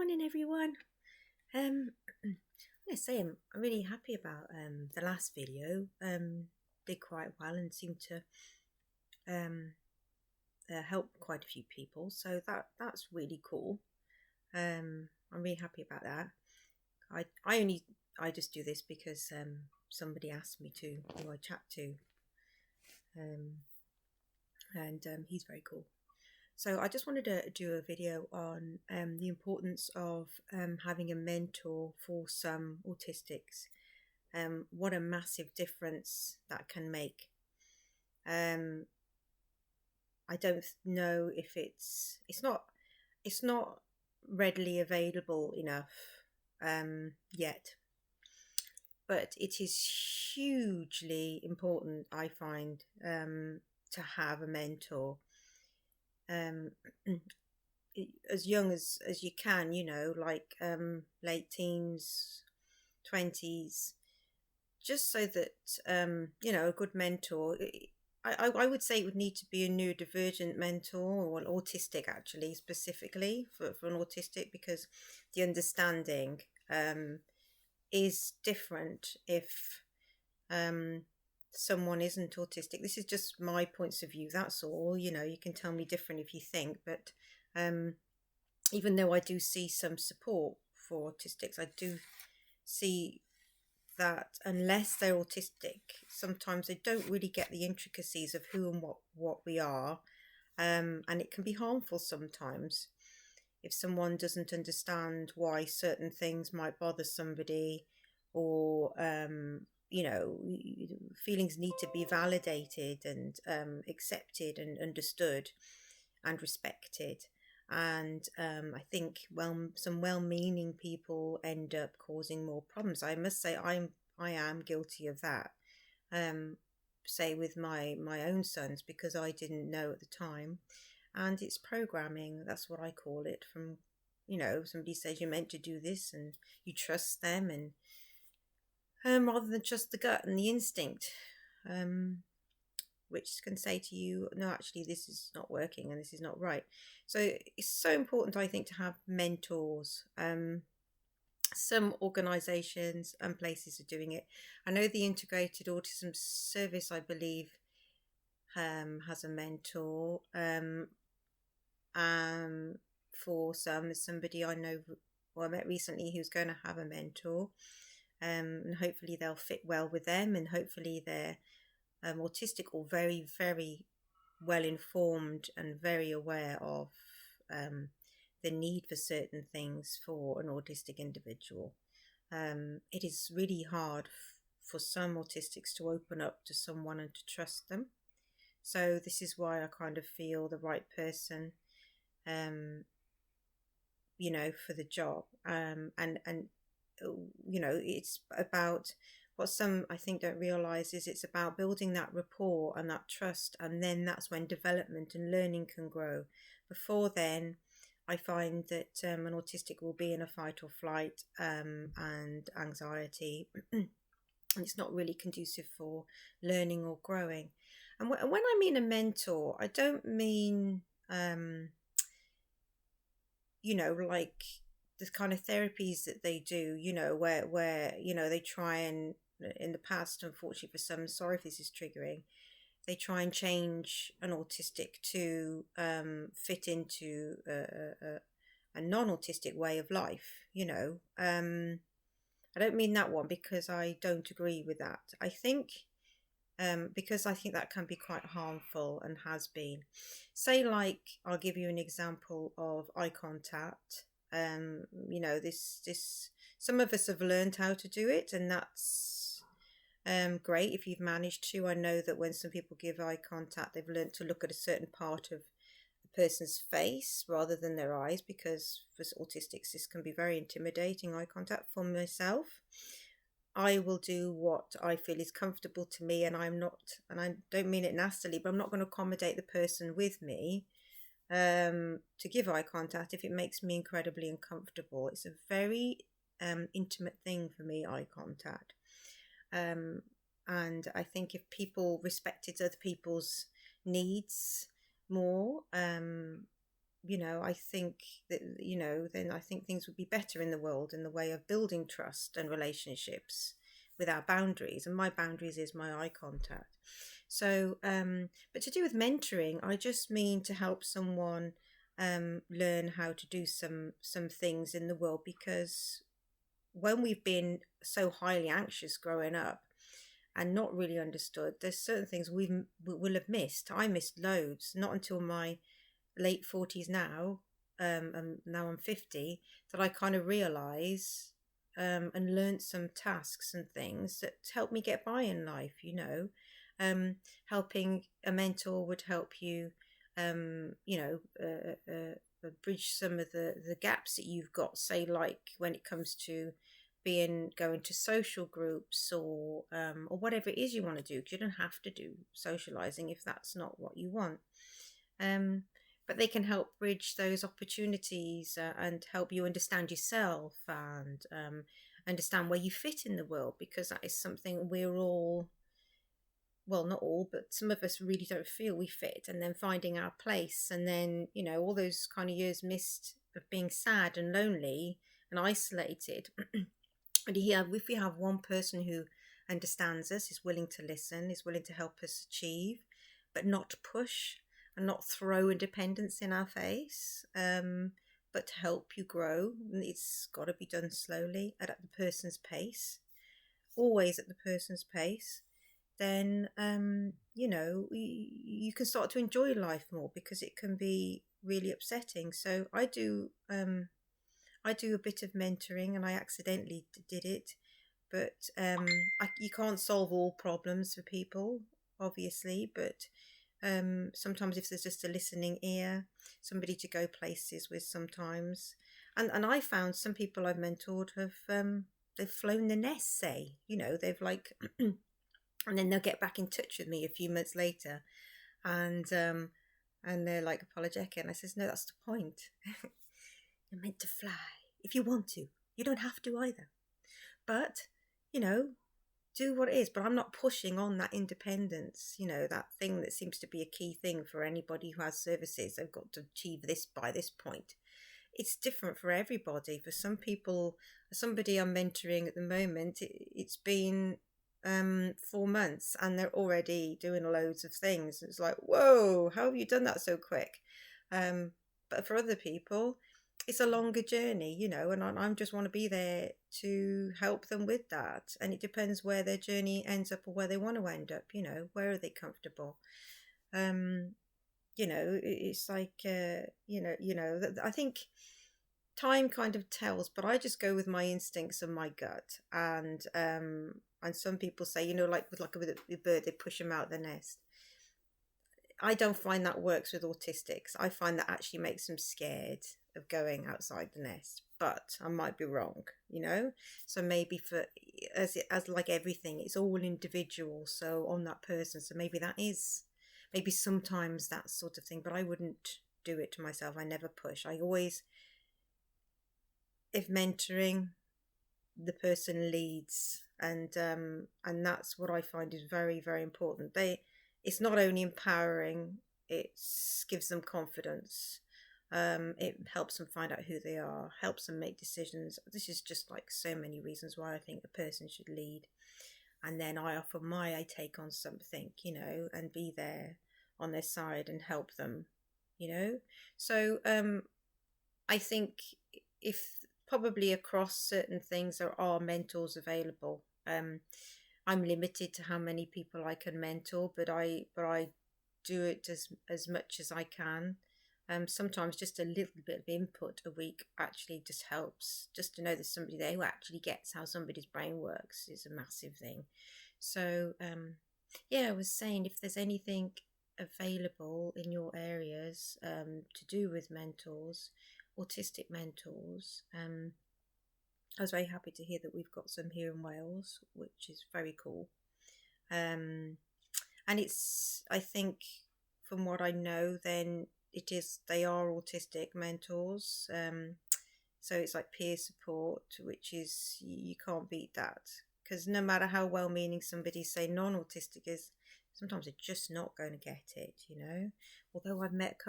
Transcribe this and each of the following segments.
Morning, everyone. I'm gonna say I'm really happy about the last video. Did quite well and seemed to um help quite a few people. So that's really cool. I'm really happy about that. I just do this because somebody asked me to, who I chat to, and he's very cool. So I just wanted to do a video on the importance of having a mentor for some autistics. What a massive difference that can make. I don't know if it's not readily available enough yet, but it is hugely important, I find, to have a mentor. As young as you can, like late teens, 20s, just so that a good mentor. I would say it would need to be a neurodivergent mentor, or an autistic, actually, specifically for an autistic, because the understanding is different if someone isn't autistic. This is just my points of view, that's all. You can tell me different if you think, but even though I do see some support for autistics, I do see that unless they're autistic, sometimes they don't really get the intricacies of who and what we are, and it can be harmful sometimes if someone doesn't understand why certain things might bother somebody, or feelings need to be validated and accepted and understood and respected. And I think some well-meaning people end up causing more problems. I must say I am guilty of that. Say with my own sons, because I didn't know at the time, and it's programming. That's what I call it. From somebody says you're meant to do this, and you trust them, and rather than trust the gut and the instinct, which can say to you, no, actually, this is not working and this is not right. So it's so important, I think, to have mentors. Some organisations and places are doing it. I know the Integrated Autism Service, I believe, has a mentor. For somebody I know, I met recently, who's going to have a mentor. And hopefully they'll fit well with them, and hopefully they're autistic or very, very well informed and very aware of the need for certain things for an autistic individual. It is really hard for some autistics to open up to someone and to trust them. So this is why I kind of feel the right person, for the job. And it's about, what some I think don't realise is, it's about building that rapport and that trust, and then that's when development and learning can grow. Before then, I find that an autistic will be in a fight or flight and anxiety, and it's not really conducive for learning or growing. And when I mean a mentor, I don't mean like the kind of therapies that they do, where they try and, in the past, unfortunately for some, sorry if this is triggering, they try and change an autistic to fit into a non-autistic way of life. I don't mean that one, because I don't agree with that. I think because I think that can be quite harmful, and has been. Say, like, I'll give you an example of eye contact. This some of us have learned how to do it, and that's great if you've managed to. I know that when some people give eye contact, they've learned to look at a certain part of the person's face rather than their eyes, because for autistics this can be very intimidating, eye contact. For myself, I will do what I feel is comfortable to me, and I don't mean it nastily, but I'm not going to accommodate the person with me to give eye contact if it makes me incredibly uncomfortable. It's a very intimate thing for me, eye contact. And I think if people respected other people's needs more, I think that, then I think things would be better in the world in the way of building trust and relationships with our boundaries. And my boundaries is my eye contact. So, but to do with mentoring, I just mean to help someone learn how to do some things in the world, because when we've been so highly anxious growing up and not really understood, there's certain things we will have missed. I missed loads, not until my late 40s now, and now I'm 50, that I kind of realise and learnt some tasks and things that help me get by in life, helping a mentor would help you, bridge some of the gaps that you've got, say, like when it comes to going to social groups or whatever it is you want to do, because you don't have to do socializing if that's not what you want. But they can help bridge those opportunities and help you understand yourself and understand where you fit in the world, because that is something we're all, well, not all, but some of us really don't feel we fit, and then finding our place, and then, all those kind of years missed of being sad and lonely and isolated. And if we have one person who understands us, is willing to listen, is willing to help us achieve, but not push and not throw independence in our face, but to help you grow. It's got to be done slowly at the person's pace, always at the person's pace. Then, you can start to enjoy life more, because it can be really upsetting. So I do a bit of mentoring, and I accidentally did it, but you can't solve all problems for people, obviously, but sometimes if there's just a listening ear, somebody to go places with sometimes. And I found some people I've mentored have they've flown the nest, say, they've like and then they'll get back in touch with me a few months later, and they're like apologetic, and I says, no, that's the point. You're meant to fly if you want to. You don't have to either. But, do what it is. But I'm not pushing on that independence, that thing that seems to be a key thing for anybody who has services. They've got to achieve this by this point. It's different for everybody. For some people, somebody I'm mentoring at the moment, it's been 4 months and they're already doing loads of things. It's like, whoa, how have you done that so quick? But for other people, it's a longer journey, and I just want to be there to help them with that. And it depends where their journey ends up or where they want to end up, where are they comfortable? It's like, I think time kind of tells, but I just go with my instincts and my gut. And some people say, like with a bird, they push them out the nest. I don't find that works with autistics. I find that actually makes them scared of going outside the nest, but I might be wrong, so maybe as like everything, it's all individual, so on that person. So maybe sometimes that sort of thing, but I wouldn't do it to myself. I never push. I always, if mentoring, the person leads, and that's what I find is very, very important. It's not only empowering, it gives them confidence. It helps them find out who they are, helps them make decisions. This is just like so many reasons why I think the person should lead. And then I offer my take on something, and be there on their side and help them, So I think if probably across certain things there are mentors available. I'm limited to how many people I can mentor, but I do it as much as I can. Sometimes just a little bit of input a week actually just helps. Just to know there's somebody there who actually gets how somebody's brain works is a massive thing. So, I was saying, if there's anything available in your areas to do with mentors, autistic mentors, I was very happy to hear that we've got some here in Wales, which is very cool. And it's, I think, from what I know, then they are autistic mentors. So it's like peer support, which is, you can't beat that, because no matter how well-meaning somebody, say non-autistic is, sometimes they're just not going to get it, Although I've met a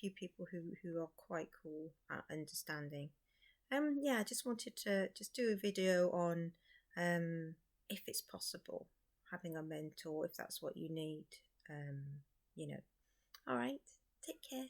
few people who are quite cool at understanding. Yeah, I just wanted to just do a video on if it's possible having a mentor, if that's what you need. Um, you know. All right. Take care.